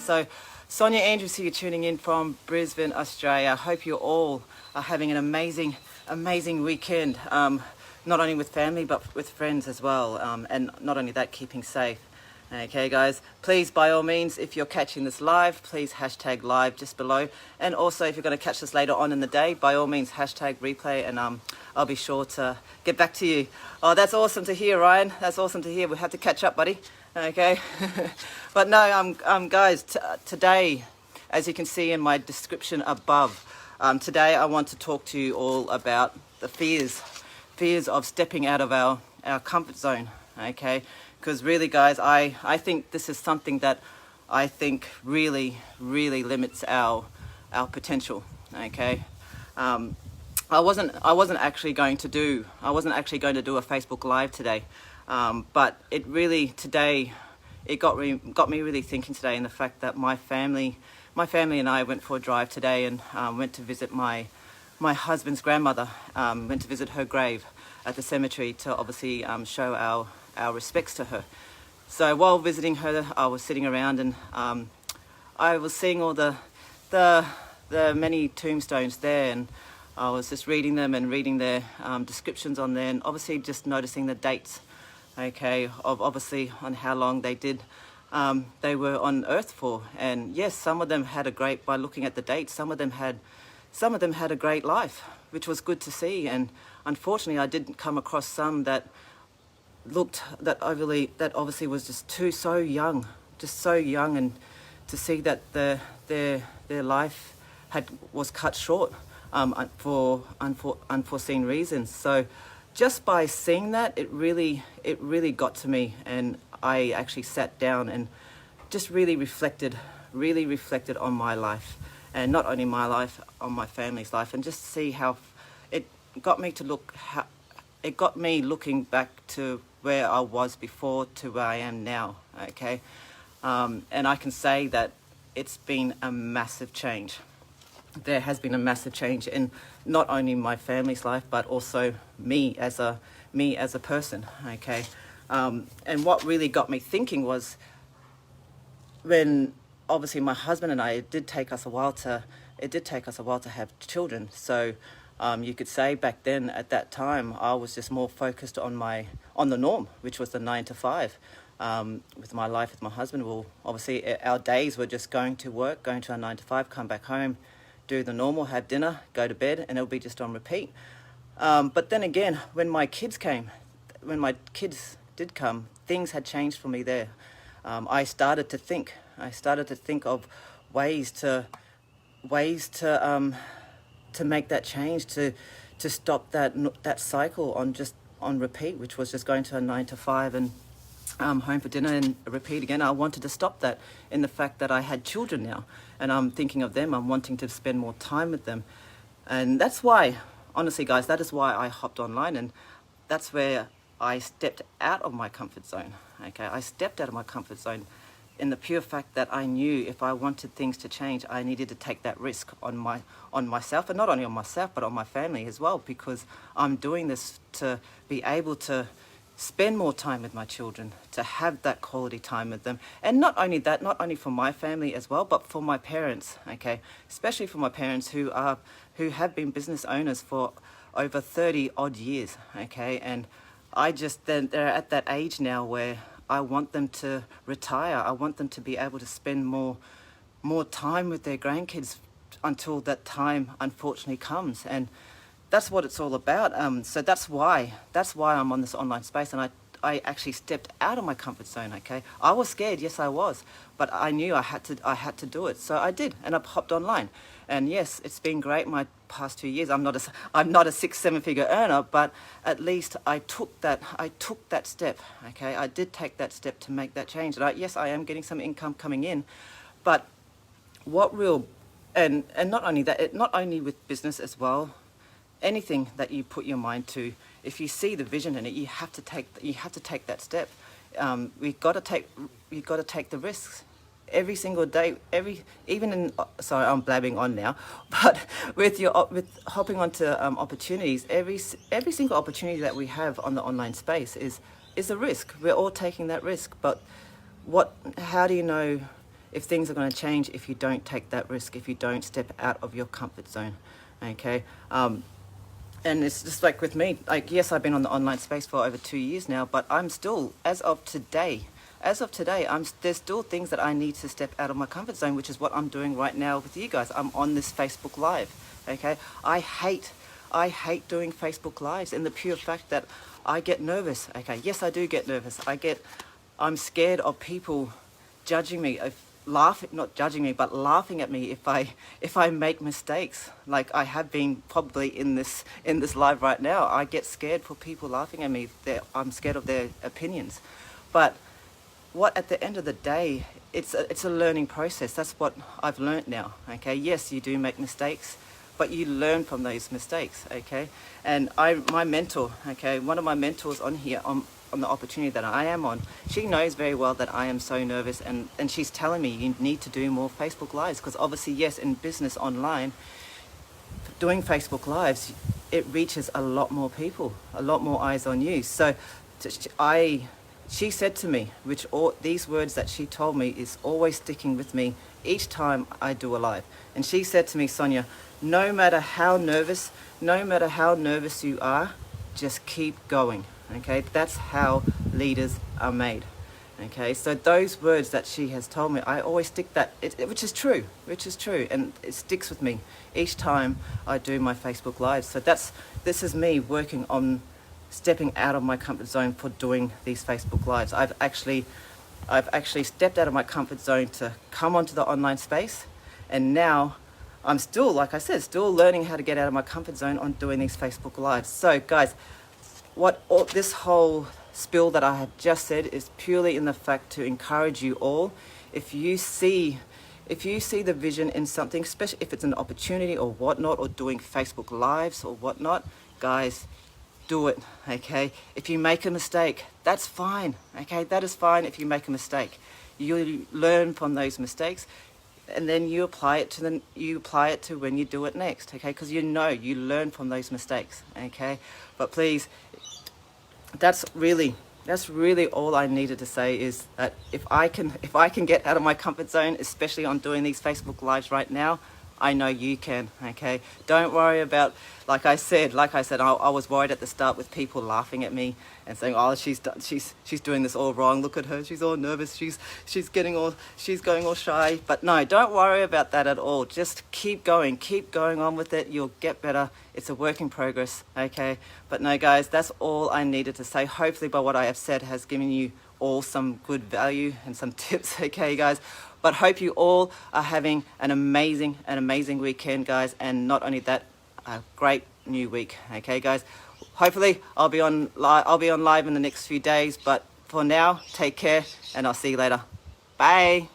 So Sonya Andrews here, tuning in from Brisbane, Australia. I hope you all are having an amazing weekend, not only with family but with friends as well, and not only that, keeping safe. Okay guys, please by all means, if you're catching this live, please hashtag live just below, and also if you're going to catch this later on in the day, by all means hashtag replay, and I'll be sure to get back to you. Oh, that's awesome to hear, Ryan. That's awesome to hear. We have to catch up, buddy. Okay. But no, guys, today, as you can see in my description above, today I want to talk to you all about the fears of stepping out of our comfort zone. Okay, because really guys, I think this is something that I think really limits our potential. Okay, I wasn't actually going to do a Facebook Live today, but it really today it got me really thinking today, in the fact that my family and I went for a drive today, and went to visit my husband's grandmother. Went to visit her grave at the cemetery to obviously show our respects to her. So while visiting her, I was sitting around, and I was seeing all the many tombstones there, and I was just reading them and reading their descriptions on there, and obviously just noticing the dates, okay, of obviously on how long they were on Earth for. And yes, some of them had a great, by looking at the dates, some of them had a great life, which was good to see. And unfortunately, I didn't come across some that obviously was just so young, and to see that their life was cut short for unforeseen reasons. So just by seeing that, it really got to me, and I actually sat down and just really reflected on my life, and not only my life, on my family's life, and just see how it got me looking back to where I was before to where I am now. Okay, and I can say that it's been a massive change. There has been a massive change in not only my family's life, but also me as a person. Okay, and what really got me thinking was when obviously my husband and I, it did take us a while to have children. So you could say back then, at that time, I was just more focused on the norm, which was the 9 to 5. With my life with my husband, well, obviously our days were just going to work, going to our 9 to 5, come back home, do the normal, have dinner, go to bed, and it'll be just on repeat. But then again, when my kids did come, things had changed for me there. I started to think of ways to make that change, to stop that cycle on repeat, which was just going to a 9 to 5 and home for dinner and repeat again. I wanted to stop that, in the fact that I had children now, and I'm thinking of them. I'm wanting to spend more time with them, and that's why, honestly guys, that is why I hopped online, and that's where I stepped out of my comfort zone. Okay, I stepped out of my comfort zone in the pure fact that I knew if I wanted things to change, I needed to take that risk on myself, and not only on myself, but on my family as well, because I'm doing this to be able to spend more time with my children, to have that quality time with them. And not only that, not only for my family as well, but for my parents, okay, especially for my parents who have been business owners for over 30 odd years, okay, and they're at that age now where I want them to retire. I want them to be able to spend more time with their grandkids until that time unfortunately comes. And that's what it's all about. So that's why I'm on this online space, and I actually stepped out of my comfort zone. Okay, I was scared, yes I was, but I knew I had to do it. So I did, and I hopped online. And yes, it's been great my past 2 years. I'm not a 6-7 figure earner, but at least I took that step. Okay, I did take that step to make that change. And yes, I am getting some income coming in, but and not only that, not only with business as well, anything that you put your mind to, if you see the vision in it, you have to take that step. You've got to take the risks every single day. Sorry, I'm blabbing on now, but with hopping onto opportunities, every single opportunity that we have on the online space is a risk. We're all taking that risk, but how do you know if things are going to change if you don't take that risk, if you don't step out of your comfort zone. Okay. And it's just like with me, like, yes, I've been on the online space for over 2 years now, but I'm still, as of today, there's still things that I need to step out of my comfort zone, which is what I'm doing right now with you guys. I'm on this Facebook Live, okay? I hate doing Facebook Lives, in the pure fact that I get nervous, okay? Yes, I do get nervous. I'm scared of people judging me, not judging me, but laughing at me if I make mistakes, like I have been probably in this live right now. I get scared for people laughing at me. I'm scared of their opinions. But what at the end of the day, it's a learning process. That's what I've learned now. Okay, yes, you do make mistakes, but you learn from those mistakes. Okay, and my mentor, okay, one of my mentors on here on the opportunity that I am on, she knows very well that I am so nervous, and she's telling me you need to do more Facebook Lives, because obviously, yes, in business online, doing Facebook Lives, it reaches a lot more people, a lot more eyes on you. So she said to me, which all these words that she told me is always sticking with me each time I do a live. And she said to me, Sonya, no matter how nervous you are, just keep going. Okay, that's how leaders are made. Okay, so those words that she has told me, I always stick that, which is true, and it sticks with me each time I do my Facebook Lives. So this is me working on stepping out of my comfort zone for doing these Facebook Lives. I've actually stepped out of my comfort zone to come onto the online space, and now I'm still, like I said, still learning how to get out of my comfort zone on doing these Facebook Lives. So guys, this whole spill that I have just said is purely in the fact to encourage you all. If you see the vision in something, especially if it's an opportunity or whatnot, or doing Facebook Lives or whatnot, guys, do it. Okay, if you make a mistake, that's fine. Okay, that is fine. If you make a mistake, you learn from those mistakes, and then you apply it to when you do it next. Okay, because you learn from those mistakes. Okay, but please, that's really all I needed to say, is that if I can get out of my comfort zone, especially on doing these Facebook Lives right now, I know you can. Okay, don't worry about, like I said, I was worried at the start with people laughing at me and saying, oh, she's doing this all wrong, look at her, she's all nervous, she's going all shy. But no, don't worry about that at all. Just keep going on with it. You'll get better. It's a work in progress. Okay, but no, guys, that's all I needed to say. Hopefully by what I have said has given you all some good value and some tips. Okay, guys, but hope you all are having an amazing weekend, guys, and not only that, a great new week. Okay, guys, hopefully I'll be on live in the next few days, but for now, take care, and I'll see you later. Bye.